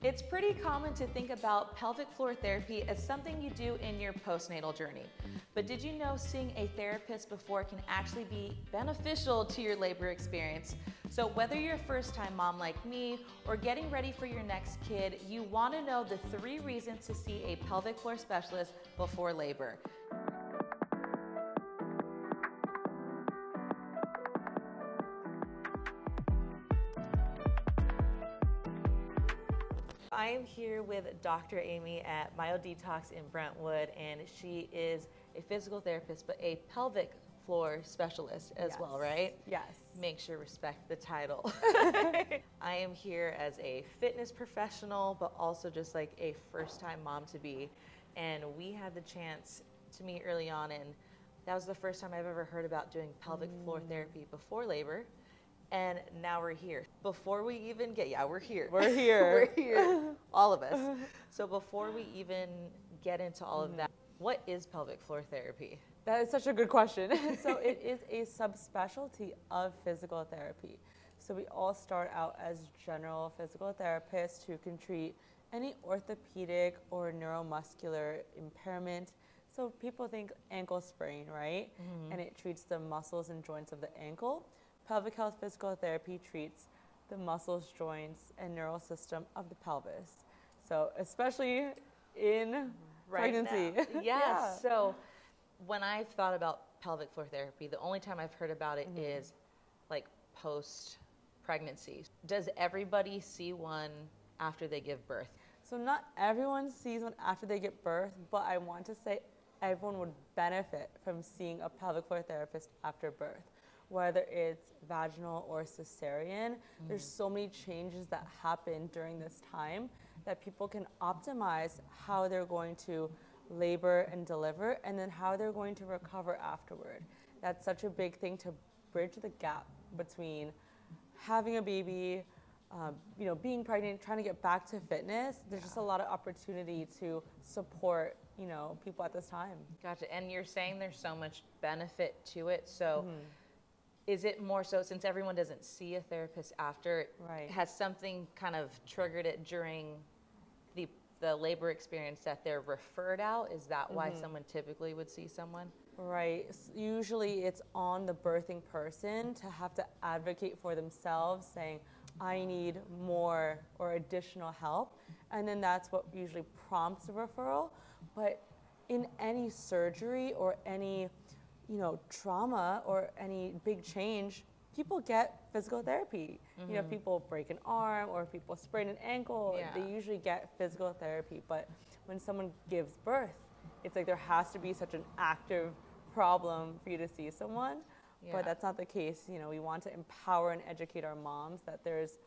It's pretty common to think about pelvic floor therapy as something you do in your postnatal journey. But did you know seeing a therapist before can actually be beneficial to your labor experience? So whether you're a first-time mom like me or getting ready for your next kid, you want to know the 3 reasons to see a pelvic floor specialist before labor. I am here with Dr. Amy at Myodetox in Brentwood, and she is a physical therapist, but a pelvic floor specialist as well, right? Yes. Make sure respect the title. I am here as a fitness professional, but also just like a first-time mom to be, and we had the chance to meet early on, and that was the first time I've ever heard about doing pelvic floor therapy before labor. And now we're here. Before we even get, we're here. We're here. We're here, all of us. So before we even get into all of that, what is pelvic floor therapy? That is such a good question. So it is a subspecialty of physical therapy. So we all start out as general physical therapists who can treat any orthopedic or neuromuscular impairment. So people think ankle sprain, right? And it treats the muscles and joints of the ankle. Pelvic health physical therapy treats the muscles, joints, and neural system of the pelvis. So especially in pregnancy. Yeah. So when I've thought about pelvic floor therapy, the only time I've heard about it is like post-pregnancy. Does everybody see one after they give birth? So not everyone sees one after they give birth, but I want to say everyone would benefit from seeing a pelvic floor therapist after birth. Whether it's vaginal or cesarean, there's so many changes that happen during this time that people can optimize how they're going to labor and deliver, and then how they're going to recover afterward. That's such a big thing to bridge the gap between having a baby, being pregnant, trying to get back to fitness. There's just a lot of opportunity to support, people at this time. Gotcha. And you're saying there's so much benefit to it. So is it more so, since everyone doesn't see a therapist after, has something kind of triggered it during the labor experience that they're referred out? Is that why someone typically would see someone? Right. Usually it's on the birthing person to have to advocate for themselves, saying, I need more or additional help. And then that's what usually prompts a referral. But in any surgery or any trauma or any big change, people get physical therapy. If people break an arm or if people sprain an ankle, they usually get physical therapy. But when someone gives birth, it's like there has to be such an active problem for you to see someone. But that's not the case. We want to empower and educate our moms that there's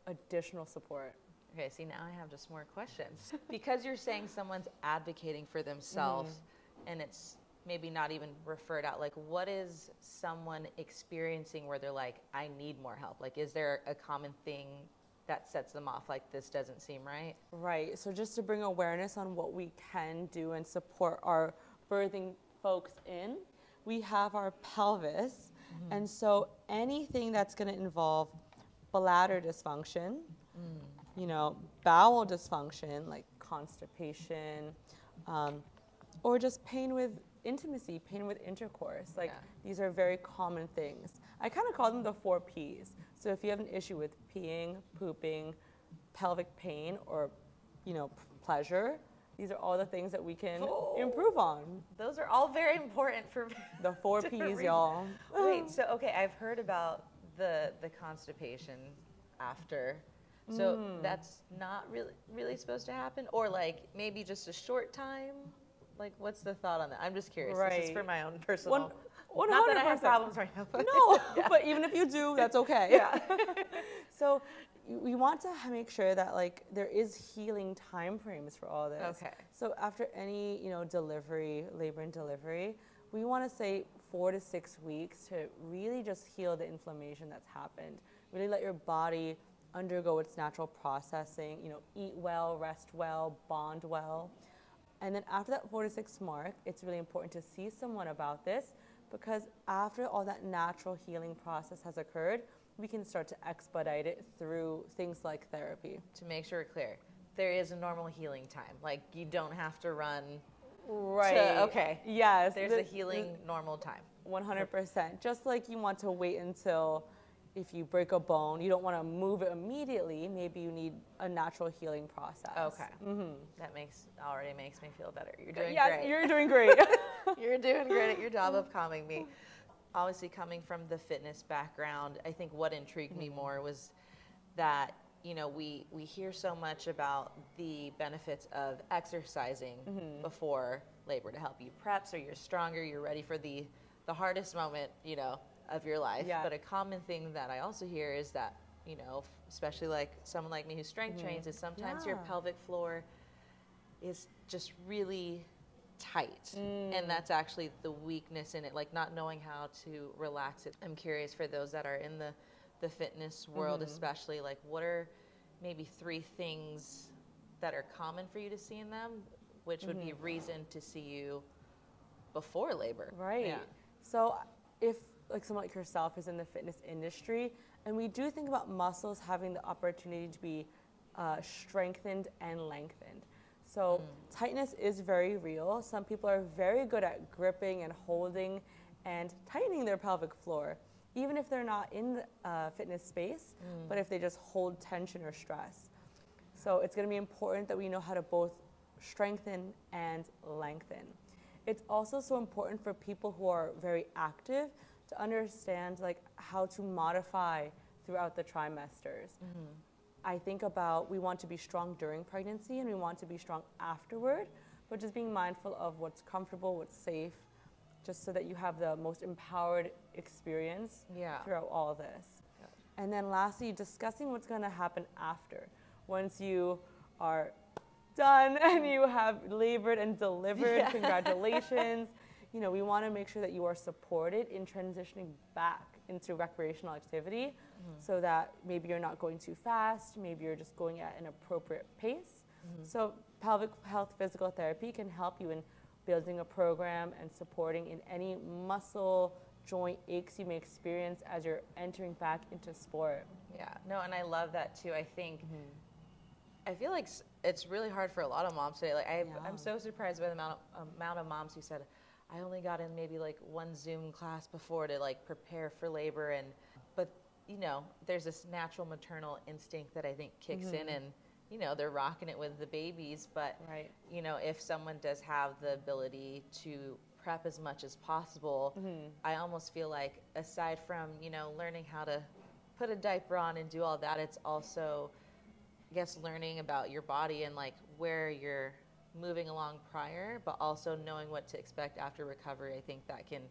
additional support. Okay, see, now I have just more questions. Because you're saying someone's advocating for themselves and it's maybe not even referred out, like what is someone experiencing where they're like, I need more help? Like, is there a common thing that sets them off, like this doesn't seem right? Right. So just to bring awareness on what we can do and support our birthing folks in, we have our pelvis. And so anything that's going to involve bladder dysfunction, bowel dysfunction, like constipation, or just pain with intimacy, pain with intercourse. These are very common things. I kind of call them the 4 Ps. So if you have an issue with peeing, pooping, pelvic pain, or, pleasure, these are all the things that we can improve on. Those are all very important for the 4 Ps, y'all. Wait, so, okay, I've heard about the constipation after. So that's not really supposed to happen? Or like maybe just a short time? Like, what's the thought on that? I'm just curious. This is for my own personal. 100%. Not that I have problems right now. But no, but even if you do, that's okay. So we want to make sure that there is healing time frames for all this. Okay. So after any delivery, labor and delivery, we want to say 4 to 6 weeks to really just heal the inflammation that's happened. Really let your body undergo its natural processing. Eat well, rest well, bond well. And then after that 4 to 6 mark, it's really important to see someone about this, because after all that natural healing process has occurred, we can start to expedite it through things like therapy. To make sure we're clear, there is a normal healing time. Like you don't have to run. Right. Okay. Yes. There's a healing normal time. 100%. Just like you want to wait until if you break a bone, you don't want to move it immediately. Maybe you need a natural healing process. Okay. That already makes me feel better. You're doing yes, great. You're doing great. You're doing great at your job of calming me. Obviously, coming from the fitness background, I think what intrigued me more was that, you know, we hear so much about the benefits of exercising before labor to help you prep so you're stronger, you're ready for the hardest moment, you know, of your life. Yeah. But a common thing that I also hear is that, you know, especially like someone like me who strength trains, is sometimes your pelvic floor is just really tight. And that's actually the weakness in it, like not knowing how to relax it. I'm curious for those that are in the fitness world, especially, like what are maybe 3 things that are common for you to see in them, which would be reason to see you before labor. Right. Yeah. So if like someone like yourself is in the fitness industry, and we do think about muscles having the opportunity to be strengthened and lengthened. So tightness is very real. Some people are very good at gripping and holding and tightening their pelvic floor, even if they're not in the fitness space, but if they just hold tension or stress. So it's going to be important that we know how to both strengthen and lengthen. It's also so important for people who are very active to understand like how to modify throughout the trimesters. I think about we want to be strong during pregnancy and we want to be strong afterward, but just being mindful of what's comfortable, what's safe, just so that you have the most empowered experience throughout all of this. And then lastly, discussing what's going to happen after. Once you are done and you have labored and delivered, congratulations. You know, we want to make sure that you are supported in transitioning back into recreational activity so that maybe you're not going too fast, maybe you're just going at an appropriate pace. So pelvic health physical therapy can help you in building a program and supporting in any muscle joint aches you may experience as you're entering back into sport. Yeah, no, and I love that too. I think, I feel like it's really hard for a lot of moms today. Like I'm so surprised by the amount of moms who said, I only got in maybe like 1 Zoom class before to like prepare for labor, but you know, there's this natural maternal instinct that I think kicks in, and you know, they're rocking it with the babies, but you know, if someone does have the ability to prep as much as possible, I almost feel like aside from, you know, learning how to put a diaper on and do all that, it's also, I guess, learning about your body and like where you're moving along prior, but also knowing what to expect after recovery. I think that can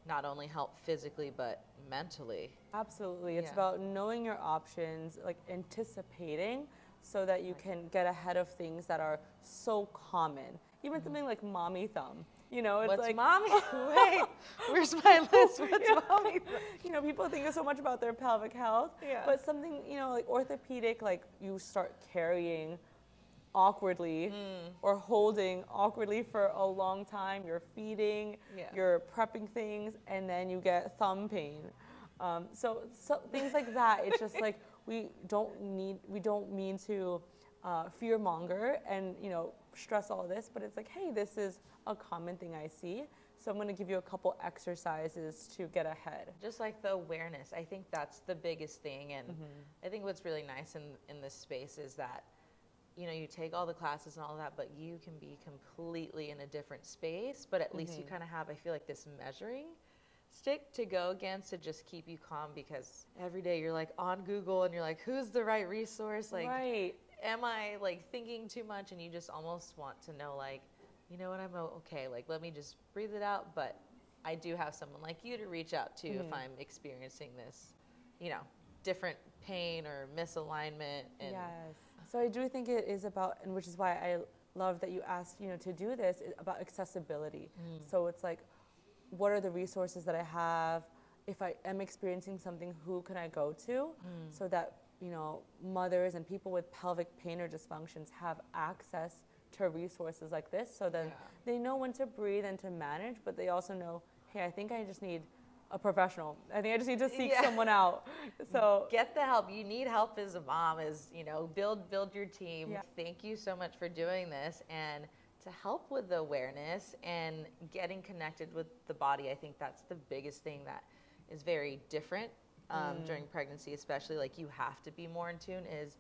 not only help physically, but mentally. Absolutely. It's about knowing your options, like anticipating so that you can get ahead of things that are so common. Even something like mommy thumb. You know, it's what's like mommy? Wait, where's my list? What's mommy? You know, people think so much about their pelvic health, but something, you know, like orthopedic, like you start carrying awkwardly or holding awkwardly for a long time. You're feeding, you're prepping things, and then you get thumb pain. So things like that. It's just like we don't mean to fearmonger and, you know, stress all this, but it's like, hey, this is a common thing I see. So I'm going to give you a couple exercises to get ahead. Just like the awareness. I think that's the biggest thing. And I think what's really nice in this space is that, you know, you take all the classes and all that, but you can be completely in a different space, but at least you kind of have, I feel like, this measuring stick to go against to just keep you calm, because every day you're like on Google and you're like, who's the right resource? Like, am I like thinking too much? And you just almost want to know, like, you know what, I'm okay. Like, let me just breathe it out. But I do have someone like you to reach out to if I'm experiencing this, you know, different pain or misalignment. And So I do think it is about, and which is why I love that you asked, you know, to do this, about accessibility. So it's like, what are the resources that I have? If I am experiencing something, who can I go to? So that, you know, mothers and people with pelvic pain or dysfunctions have access to resources like this, so then they know when to breathe and to manage, but they also know, hey, I think I just need a professional. I think I just need to seek someone out. So get the help. You need help as a mom, build your team. Yeah. Thank you so much for doing this, and to help with the awareness and getting connected with the body. I think that's the biggest thing that is very different during pregnancy, especially. Like, you have to be more in tune. Is,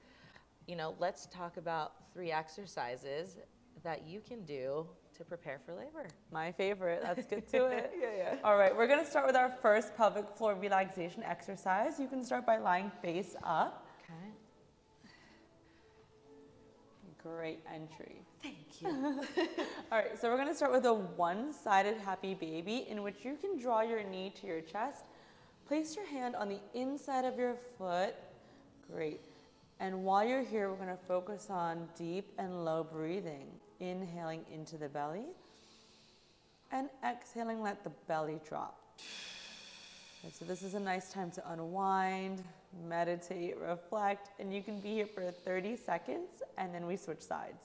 let's talk about 3 exercises that you can do to prepare for labor. My favorite. Let's get to it. Yeah. All right, we're going to start with our first pelvic floor relaxation exercise. You can start by lying face up. Okay. Great entry. Thank you. All right, so we're going to start with a one-sided happy baby, in which you can draw your knee to your chest. Place your hand on the inside of your foot. Great. And while you're here, we're going to focus on deep and low breathing. Inhaling into the belly, and exhaling, let the belly drop. Okay, so this is a nice time to unwind, meditate, reflect, and you can be here for 30 seconds, and then we switch sides.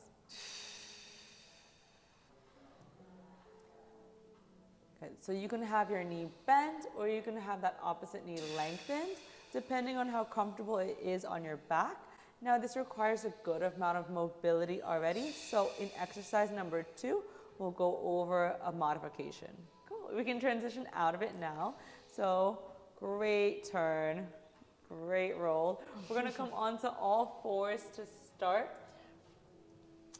Okay, so you can have your knee bent, or you can have that opposite knee lengthened, depending on how comfortable it is on your back. Now, this requires a good amount of mobility already, so in exercise number 2, we'll go over a modification. Cool. We can transition out of it now. So, great turn, great roll. We're going to come onto all fours to start.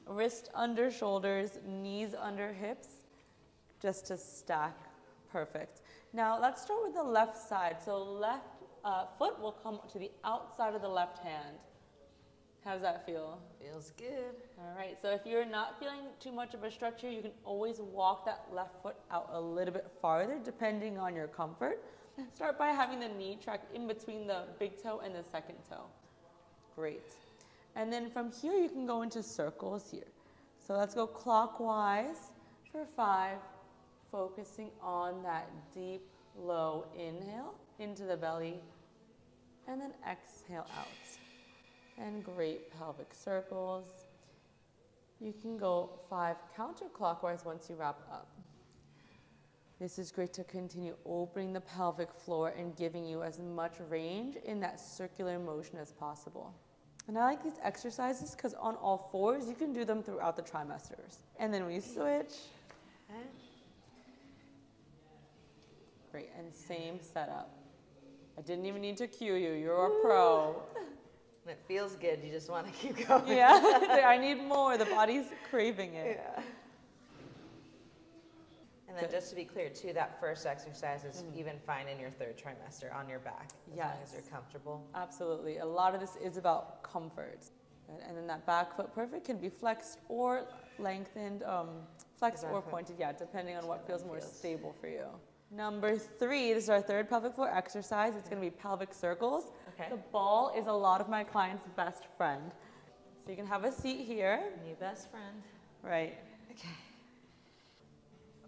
Wrist under shoulders, knees under hips, just to stack. Perfect. Now, let's start with the left side. So, left foot will come to the outside of the left hand. How does that feel? Feels good. All right, so if you're not feeling too much of a stretch here, you can always walk that left foot out a little bit farther, depending on your comfort. Start by having the knee track in between the big toe and the second toe. Great. And then from here, you can go into circles here. So let's go clockwise for 5, focusing on that deep, low inhale into the belly, and then exhale out. And great pelvic circles. You can go 5 counterclockwise once you wrap up. This is great to continue opening the pelvic floor and giving you as much range in that circular motion as possible. And I like these exercises because on all fours, you can do them throughout the trimesters. And then we switch. Great, and same setup. I didn't even need to cue you, you're a pro. It feels good. You just want to keep going. Yeah, I need more. The body's craving it. Yeah. And then just to be clear, too, that first exercise is even fine in your 3rd trimester on your back, as long as you're comfortable. Absolutely. A lot of this is about comfort. And then that back foot perfect can be flexed or lengthened, flexed or pointed, depending on what feels more stable for you. Number 3, this is our 3rd pelvic floor exercise. It's going to be pelvic circles. Okay. The ball is a lot of my clients' best friend. So you can have a seat here. New best friend. Right. Okay.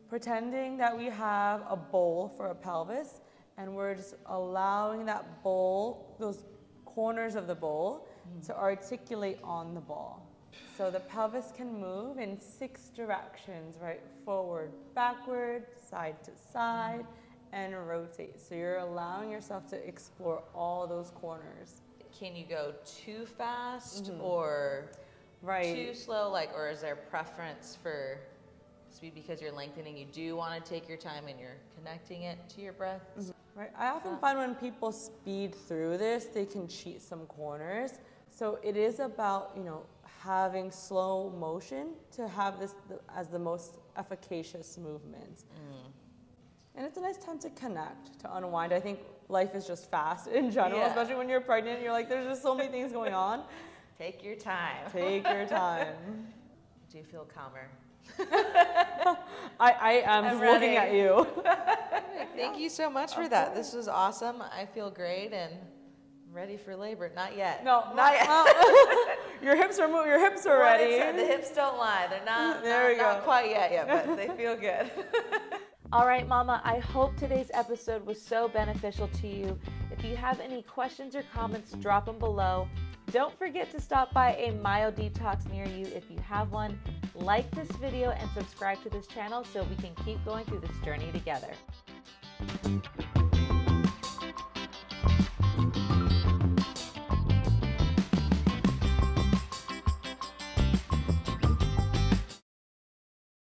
Pretending that we have a bowl for a pelvis, and we're just allowing that bowl, those corners of the bowl, to articulate on the ball. So the pelvis can move in 6 directions, right? Forward, backward, side to side, and rotate. So you're allowing yourself to explore all those corners. Can you go too fast or too slow? Or is there preference for speed because you're lengthening? You do want to take your time and you're connecting it to your breath? Right. I often find when people speed through this, they can cheat some corners. So it is about, having slow motion to have this as the most efficacious movement. And it's a nice time to connect, to unwind. I think life is just fast in general, especially when you're pregnant. You're like, there's just so many things going on. Take your time. Take your time. Do you feel calmer? I am looking at you. Thank you so much for that. This was awesome. I feel great and ready for labor. Not yet. No, not yet. Your hips are moving. Your hips are ready. The hips don't lie. They're not quite yet, but they feel good. All right, Mama, I hope today's episode was so beneficial to you. If you have any questions or comments, drop them below. Don't forget to stop by a Myodetox near you if you have one. Like this video and subscribe to this channel so we can keep going through this journey together.